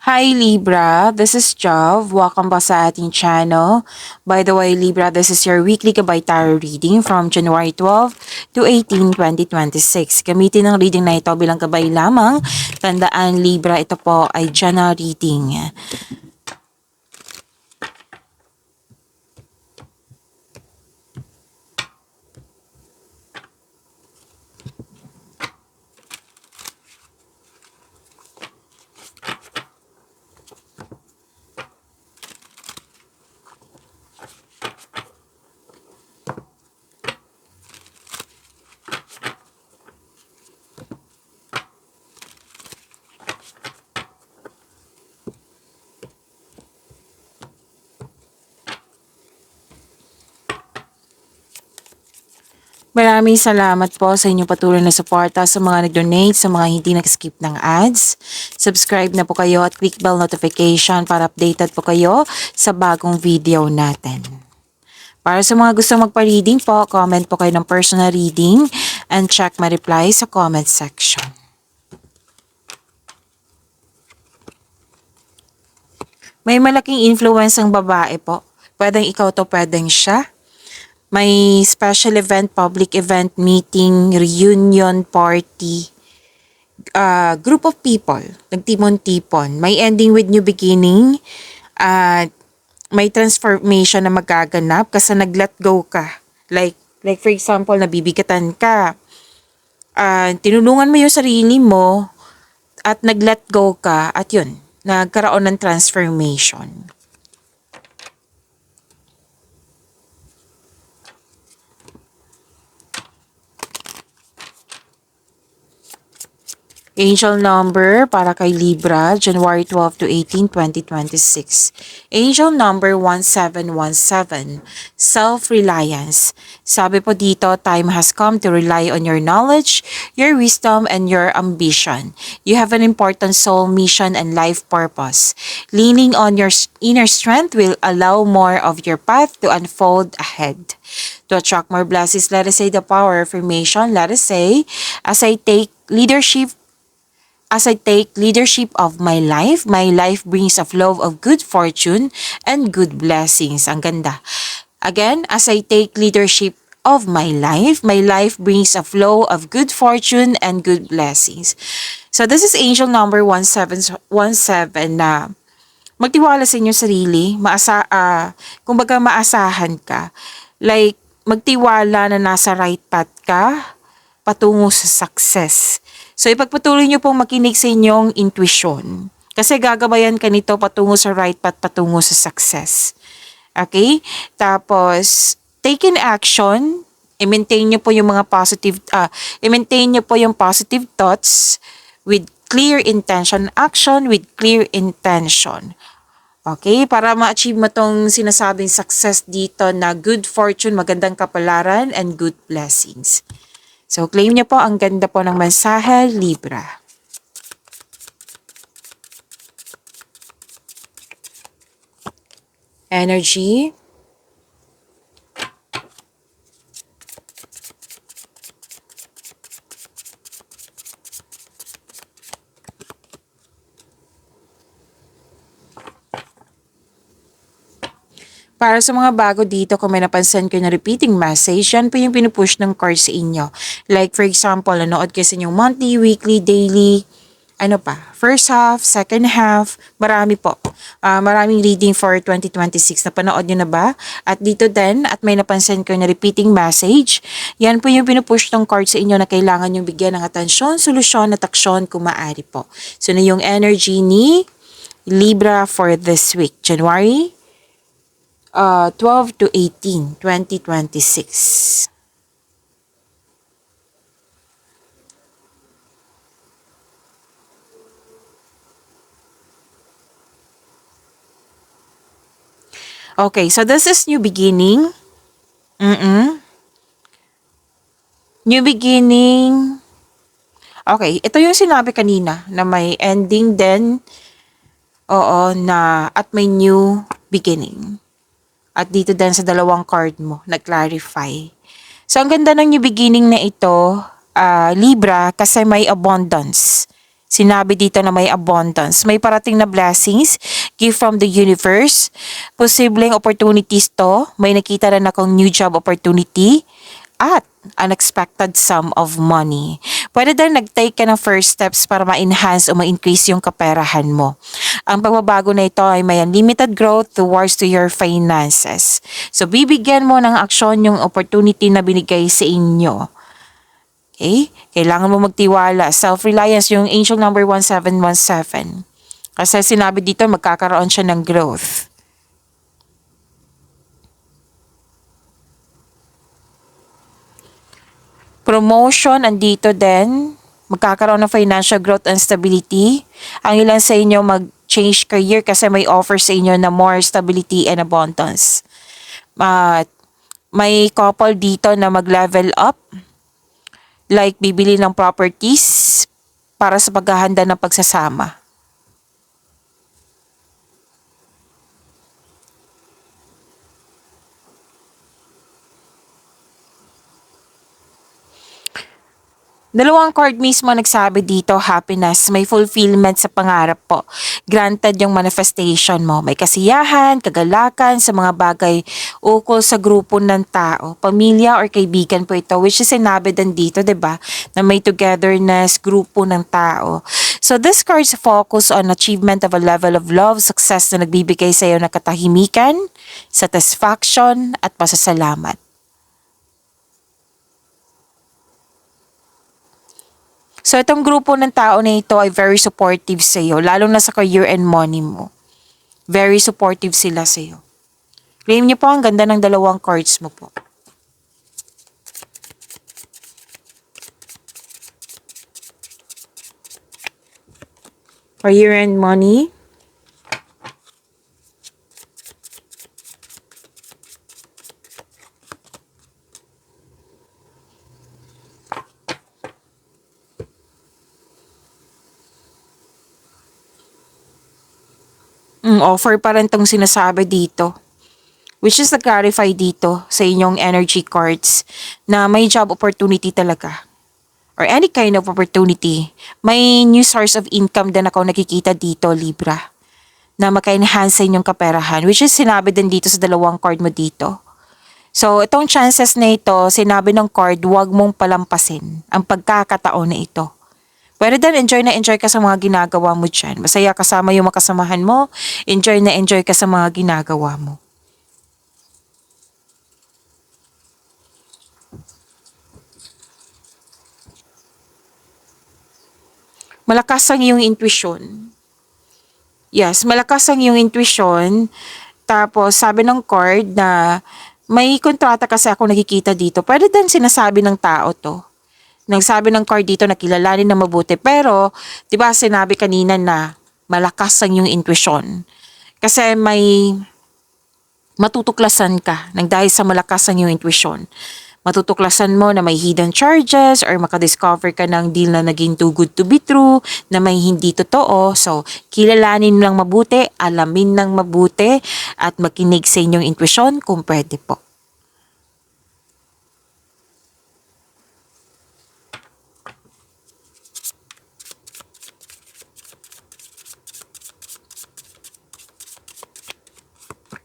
Hi Libra, this is Jav. Welcome back sa ating channel. By the way, Libra, this is your weekly Gabay Tarot reading from January 12 to 18, 2026. Gamitin ang reading na ito bilang gabay lamang. Tandaan Libra, ito po ay general reading. Maraming salamat po sa inyong patuloy na suporta sa mga nag-donate, sa mga hindi nag-skip ng ads. Subscribe na po kayo at click bell notification para updated po kayo sa bagong video natin. Para sa mga gusto magpa-reading po, comment po kayo ng personal reading and check my reply sa comment section. May malaking influence ang babae po. Pwedeng ikaw to, pwedeng siya. May special event, public event, meeting, reunion, party, group of people, nagtimon-tipon. May ending with new beginning, at may transformation na magaganap kasi nag-let go ka. Like for example, nabibigatan ka. Tinulungan mo yung sarili mo at nag-let go ka at yun, nagkaroon ng transformation. Angel number para kay Libra, January 12 to 18, 2026. Angel number 1717, self-reliance. Sabi po dito, time has come to rely on your knowledge, your wisdom, and your ambition. You have an important soul mission and life purpose. Leaning on your inner strength will allow more of your path to unfold ahead. To attract more blessings, let us say the power affirmation. Let us say, as I take leadership of my life brings a flow of good fortune and good blessings. Ang ganda. Again, as I take leadership of my life brings a flow of good fortune and good blessings. So this is angel number 1717 na magtiwala sa inyong sarili, kumbaga maasahan ka. Like, magtiwala na nasa right path ka patungo sa success. So, ipagpatuloy nyo pong makinig sa inyong intuition. Kasi gagabayan ka nito patungo sa right path, patungo sa success. Okay? Tapos, take an action. I-maintain nyo po yung mga i-maintain nyo po yung positive thoughts with clear intention. Action with clear intention. Okay? Para ma-achieve mo tong sinasabing success dito na good fortune, magandang kapalaran, and good blessings. So, claim niyo po, ang ganda po ng mensahe, Libra. Energy. Para sa mga bago dito, kung may napansin kayo na repeating message, yan po yung pinupush ng card sa inyo. Like for example, nanood kayo sa inyong monthly, weekly, daily, first half, second half, marami po. Maraming reading for 2026. Napanood nyo na ba? At dito din, at may napansin kayo na repeating message, yan po yung pinupush ng card sa inyo na kailangan yung bigyan ng atensyon, solusyon at aksyon kung maaari po. So na yung energy ni Libra for this week, January 12 to 18, 2026. Okay, so this is new beginning. New beginning. Okay, ito yung sinabi kanina na may ending din. Oo, at may new beginning. At dito din sa dalawang card mo, nag-clarify. So, ang ganda ng new beginning na ito, Libra, kasi may abundance Sinabi dito na may abundance. May parating na blessings, gift from the universe. Posibleng opportunities to. May nakita rin akong new job opportunity. At unexpected sum of money. Pwede din nag-take ka ng first steps para ma-enhance o ma-increase yung kaperahan mo. Ang pagbabago na ito ay may unlimited growth towards to your finances. So, bibigyan mo ng aksyon yung opportunity na binigay sa inyo. Okay? Kailangan mo magtiwala. Self-reliance, yung angel number 1717. Kasi sinabi dito, magkakaroon siya ng growth. Promotion, andito din. Magkakaroon ng financial growth and stability. Ang ilan sa inyo mag-change career kasi may offer sa inyo na more stability and abundance. May couple dito na mag-level up. Like bibili ng properties para sa paghahanda ng pagsasama. Dalawang card mismo nagsabi dito, happiness, may fulfillment sa pangarap po. Granted yung manifestation mo. May kasiyahan, kagalakan sa mga bagay ukol sa grupo ng tao. Pamilya or kaibigan po ito, which is sinabi din dito, 'di ba? Na may togetherness, grupo ng tao. So this cards focus on achievement of a level of love, success na nagbibigay sa iyo ng katahimikan, satisfaction, at pasasalamat. So, itong grupo ng tao na ito ay very supportive sa iyo, lalo na sa career and money mo. Very supportive sila sa iyo. Claim niyo po, ang ganda ng dalawang cards mo po. Career and money. Offer pa rin tong sinasabi dito. Which is na-clarify dito sa inyong energy cards na may job opportunity talaga. Or any kind of opportunity. May new source of income din ako nakikita dito, Libra. Na maka-enhance sa inyong kaperahan. Which is sinabi din dito sa dalawang card mo dito. So, itong chances na ito, sinabi ng card, huwag mong palampasin ang pagkakataon na ito. Pwede din enjoy ka sa mga ginagawa mo dyan. Masaya kasama yung makasamahan mo, enjoy ka sa mga ginagawa mo. Malakas ang iyong intuition. Yes, malakas ang iyong intuition. Tapos, sabi ng card na may kontrata kasi ako nakikita dito. Pwede din sinasabi ng tao to. Nagsabi ng card dito na kilalanin na mabuti. Pero, di ba sinabi kanina na malakas ang iyong intuition. Kasi may matutuklasan ka nang dahil sa malakas ang iyong intuition. Matutuklasan mo na may hidden charges or makadiscover ka ng deal na naging too good to be true, na may hindi totoo. So, kilalanin lang mabuti, alamin ng mabuti, at makinig sa inyong intuition kung pwede po.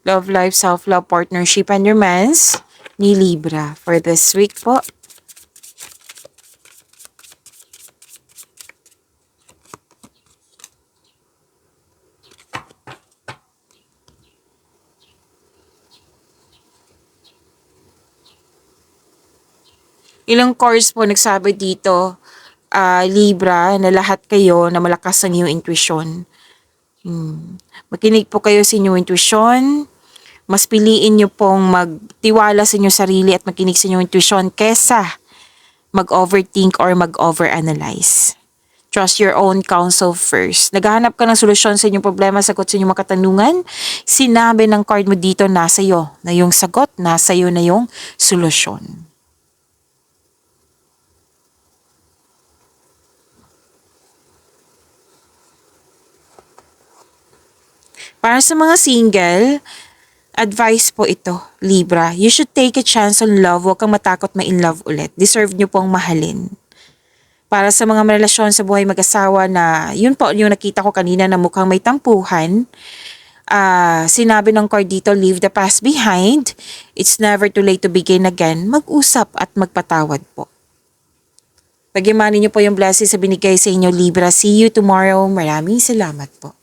Love life, self-love, partnership, and romance ni Libra for this week po. Ilang cards po nagsabi dito, Libra, na lahat kayo na malakas ang iyong intuition. Makinig po kayo sa inyong intuition. Mas piliin nyo pong magtiwala sa inyong sarili at makinig sa inyong intuition kesa mag-overthink or mag-overanalyze. Trust your own counsel first. Naghahanap ka ng solusyon sa inyong problema, sagot sa inyong mga katanungan. Sinabi ng card mo dito, nasa iyo na yung sagot, nasa iyo na yung solusyon. Para sa mga single, advice po ito, Libra. You should take a chance on love. Huwag kang matakot ma-in love ulit. Deserve nyo pong mahalin. Para sa mga relasyon sa buhay mag-asawa na yun po yung nakita ko kanina na mukhang may tampuhan, sinabi ng card dito, leave the past behind. It's never too late to begin again. Mag-usap at magpatawad po. Pagyamanin niyo po yung blessings sa binigay sa inyo, Libra. See you tomorrow. Maraming salamat po.